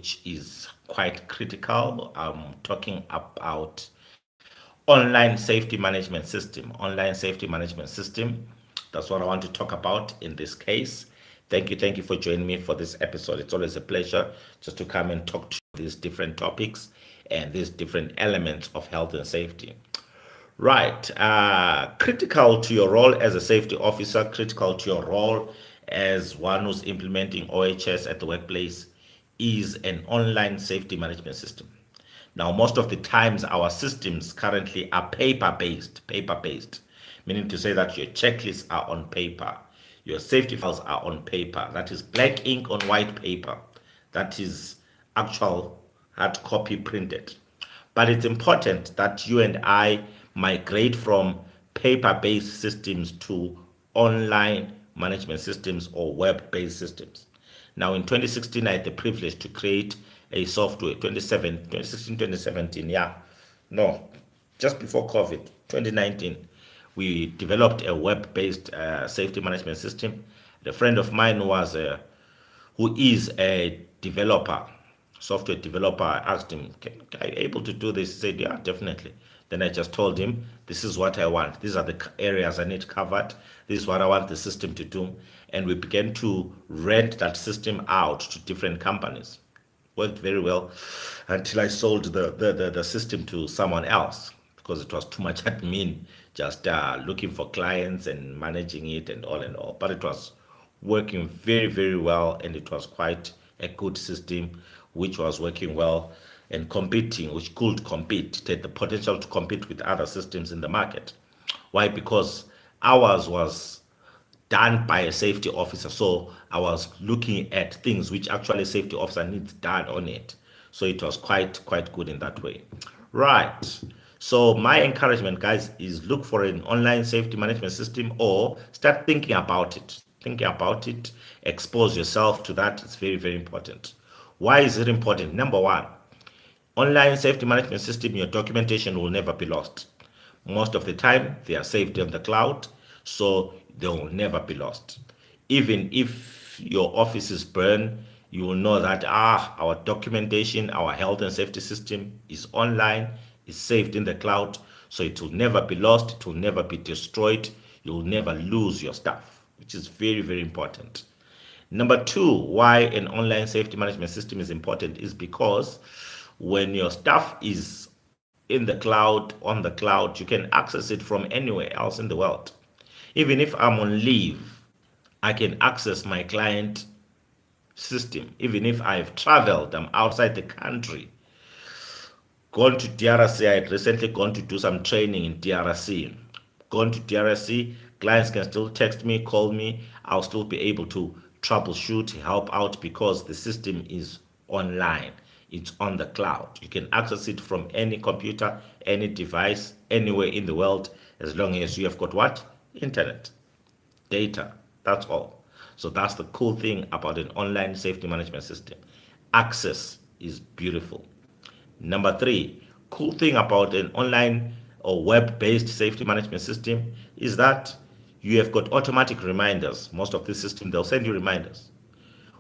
which is quite critical. I'm talking about online safety management system. Online safety management system. That's what I want to talk about in this case. Thank you for joining me for this episode. It's always a pleasure just to come and talk to these different topics and these different elements of health and safety. Right. Critical to your role as a safety officer, critical to your role as one who's implementing OHS at the workplace is an online safety management system. Now, most of the times, our systems currently are paper based, meaning to say that your checklists are on paper, your safety files are on paper. That is black ink on white paper. That is actual hard copy printed. But it's important that you and I migrate from paper based systems to online management systems or web based systems. Now, in 2016, I had the privilege to create a software, 2016, 2017, yeah. No, just before COVID, 2019, we developed a web-based safety management system. A friend of mine who is a developer, software developer, I asked him, are you able to do this? He said, yeah, definitely. Then I just told him, this is what I want. These are the areas I need covered. This is what I want the system to do. And we began to rent that system out to different companies. Worked very well until I sold the system to someone else because it was too much admin, just looking for clients and managing it and all and all. But it was working very well, and it was quite a good system which was working well and competing, which could compete. It had the potential to compete with other systems in the market. Why? Because ours was done by a safety officer. So I was looking at things which actually a safety officer needs done on it. So it was quite good in that way. Right. So my encouragement, guys, is look for an online safety management system or start thinking about it. Thinking about it, expose yourself to that. It's very important. Why is it important? Number one, online safety management system, your documentation will never be lost. Most of the time, they are saved on the cloud, so they will never be lost. Even if your office is burned, you will know that our documentation, our health and safety system is online, is saved in the cloud, so it will never be lost, it will never be destroyed, you will never lose your stuff, which is very important. Number two, why an online safety management system is important is because when your stuff is in the cloud, on the cloud, you can access it from anywhere else in the world. Even if I'm on leave, I can access my client system. Even if I've traveled, I'm outside the country, gone to DRC. I had recently gone to do some training in DRC. Gone to DRC, clients can still text me, call me. I'll still be able to troubleshoot, help out because the system is online. It's on the cloud. You can access it from any computer, any device, anywhere in the world, as long as you have got what? Internet, data. That's all. So that's the cool thing about an online safety management system. Access is beautiful. Number three, cool thing about an online or web-based safety management system is that you have got automatic reminders. Most of the system, they'll send you reminders.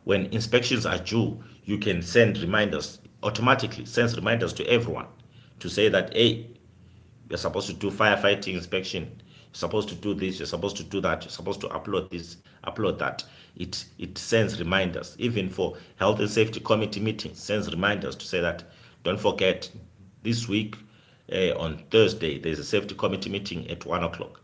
When inspections are due, you can send reminders automatically, sends reminders to everyone to say that, hey, you're supposed to do firefighting inspection, you're supposed to do this, you're supposed to do that, you're supposed to upload this, upload that. It sends reminders. Even for health and safety committee meetings, sends reminders to say that, don't forget, this week on Thursday, there's a safety committee meeting at 1 o'clock.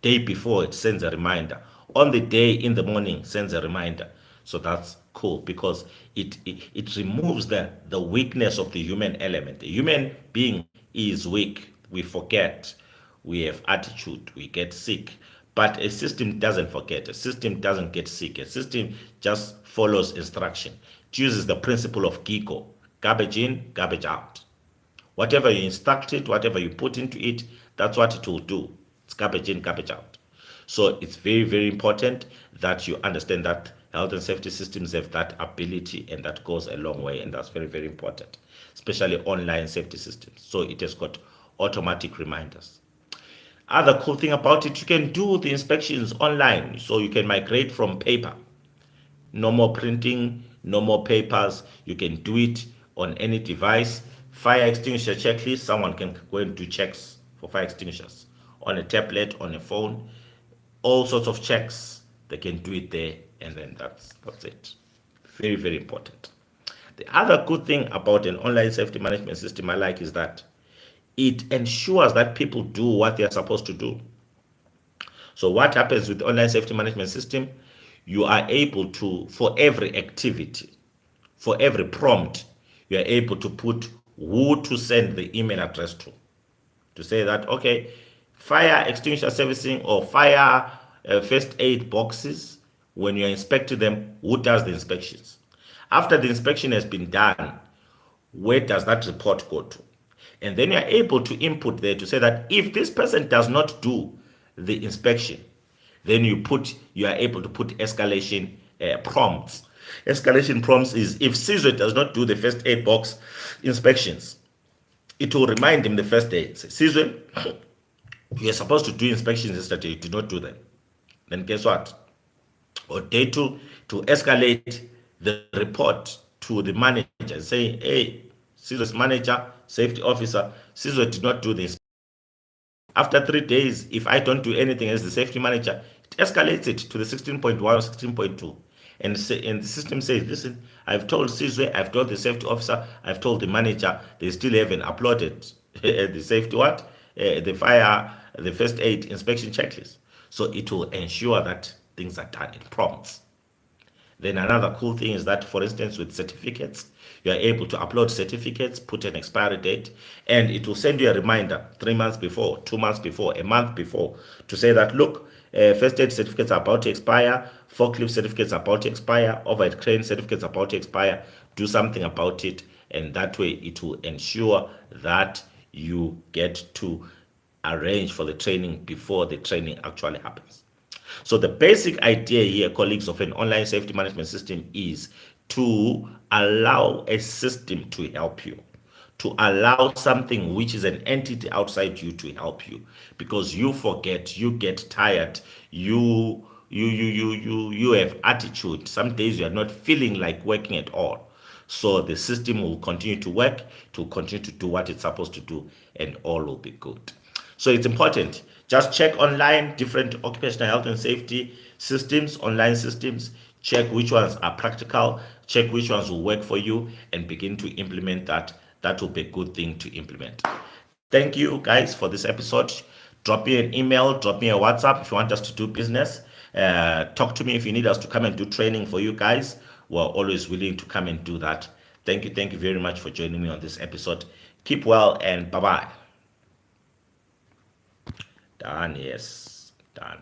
Day before, it sends a reminder. On the day in the morning, sends a reminder. So that's cool because it removes the weakness of the human element. The human being is weak. We forget. We have attitude. We get sick. But a system doesn't forget. A system doesn't get sick. A system just follows instruction. It uses the principle of GIGO. Garbage in, garbage out. Whatever you instruct it, whatever you put into it, that's what it will do. It's garbage in, garbage out. So it's very important that you understand that health and safety systems have that ability, and that goes a long way, and that's very important, especially online safety systems. So it has got automatic reminders. Other cool thing about it, you can do the inspections online, so you can migrate from paper. No more printing no more papers. You can do it on any device. Fire extinguisher checklist, someone can go and do checks for fire extinguishers on a tablet, on a phone, all sorts of checks. They can do it there, and then that's it. Very, very important. The other good thing about an online safety management system I like is that it ensures that people do what they are supposed to do. So what happens with the online safety management system? You are able to, for every activity, for every prompt, you are able to put who to send the email address to say that, okay, fire extinguisher servicing or fire first aid boxes, when you're inspecting them, who does the inspections? After the inspection has been done, where does that report go to? And then you're able to input there to say that if this person does not do the inspection, then you are able to put escalation prompts. Escalation prompts is if Caesar does not do the first aid box inspections, it will remind him the first day. Caesar, you are supposed to do inspections yesterday, you did not do them. Then guess what? Or day two, to escalate the report to the manager, saying, hey, Caesar's manager, safety officer, Caesar did not do this. After 3 days, if I don't do anything as the safety manager, it escalates it to the 16.1 or 16.2. And the system says, listen, I've told Caesar, I've told the safety officer, I've told the manager, they still haven't uploaded the safety what? The fire, the first aid inspection checklist. So it will ensure that things are done in prompts. Then another cool thing is that, for instance, with certificates, you are able to upload certificates, put an expiry date, and it will send you a reminder 3 months before, 2 months before, a month before, to say that, look, first aid certificates are about to expire, forklift certificates are about to expire, overhead crane certificates are about to expire. Do something about it, and that way it will ensure that you get to arrange for the training before the training actually happens. So the basic idea here, colleagues, of an online safety management system is to allow a system to help you, to allow something which is an entity outside you to help you, because you forget, you get tired, you have attitude. Some days you are not feeling like working at all. So the system will continue to work, to continue to do what it's supposed to do, and all will be good. So it's important. Just check online different occupational health and safety systems, online systems. Check which ones are practical. Check which ones will work for you, and begin to implement that. That will be a good thing to implement. Thank you guys for this episode. Drop me an email, drop me a WhatsApp if you want us to do business. Talk to me if you need us to come and do training for you guys. We're always willing to come and do that. Thank you very much for joining me on this episode. Keep well, and bye-bye. Done, yes, done.